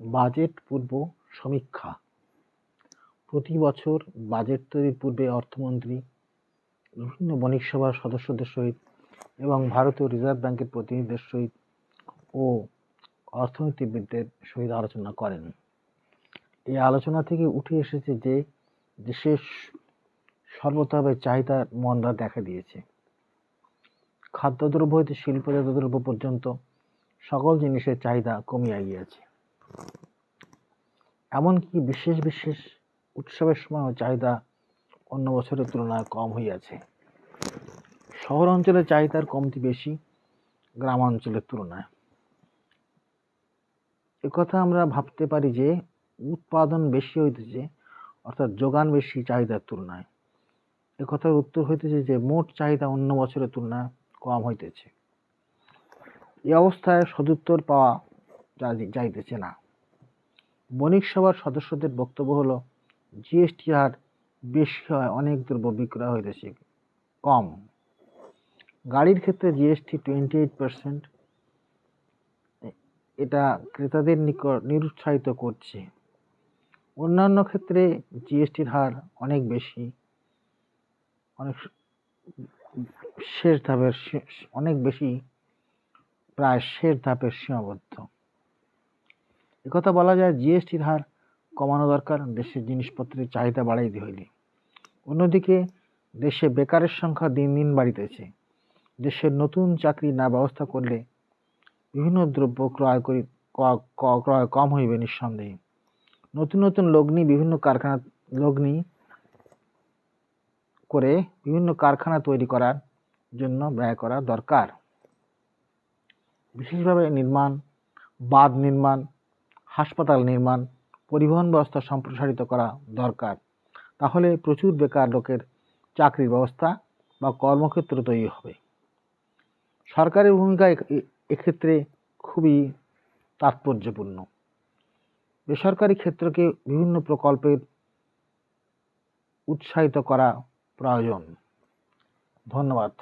Budget পূর্ব সমীক্ষা। প্রতি বছর বাজেট তৈরির পূর্বে অর্থমন্ত্রী বিভিন্ন বণিক সভার সদস্যদের সহিত এবং ভারতীয় রিজার্ভ ব্যাংকের প্রতিনিধিদের সহিত ও অর্থনীতিবিদদের সহিত আলোচনা করেন। এই আলোচনা থেকে উঠে এসেছে যে দেশের সর্বতভাবে চাহিদার মন্দা দেখা দিয়েছে। খাদ্যদ্রব্য হইতে শিল্পজাত দ্রব্য পর্যন্ত সকল জিনিসের চাহিদা কমিয়া গিয়াছে। এমনকি বিশেষ বিশেষ উৎসবের সময় চাহিদা অন্য বছরের তুলনায় কম হইয়াছে। শহর অঞ্চলের চাহিদার কমতি বেশি গ্রামাঞ্চলের তুলনায়। একথা আমরা ভাবতে পারি যে উৎপাদন বেশি হইতেছে, অর্থাৎ যোগান বেশি চাহিদার তুলনায়। একথার উত্তর হইতেছে যে মোট চাহিদা অন্য বছরের তুলনায় কম হইতেছে। এই অবস্থায় সদুত্তর পাওয়া যাইতেছে না। বণিক সভার সদস্যদের বক্তব্য হলো, জিএসটি হার বেশি হয় অনেক দ্রব্য বিক্রয় হইতেছে কম। গাড়ির ক্ষেত্রে জিএসটি 28%, এটা ক্রেতাদের নিকট নিরুৎসাহিত করছে। অন্যান্য ক্ষেত্রে জিএসটির হার অনেক বেশি, প্রায় শেষ ধাপের সীমাবদ্ধ। একথা বলা যায়, জিএসটির হার কমানো দরকার দেশের জিনিসপত্রের চাহিদা বাড়াইতে হইলে। অন্যদিকে দেশে বেকারের সংখ্যা দিন দিন বাড়িতেছে। দেশের নতুন চাকরি না ব্যবস্থা করলে বিভিন্ন দ্রব্য ক্রয় কম হইবে নিঃসন্দেহে। নতুন নতুন লগ্নি করে বিভিন্ন কারখানা তৈরি করার জন্য ব্যয় করা দরকার। বিশেষভাবে বাঁধ নির্মাণ, হাসপাতাল নির্মাণ, পরিবহন ব্যবস্থা সম্প্রসারিত করা দরকার। তাহলে প্রচুর বেকার লোকের চাকরির ব্যবস্থা বা কর্মক্ষেত্র তৈরি হবে। সরকারের ভূমিকা এক্ষেত্রে খুবই তাৎপর্যপূর্ণ। বেসরকারি ক্ষেত্রকে বিভিন্ন প্রকল্পের উৎসাহিত করা প্রয়োজন। ধন্যবাদ।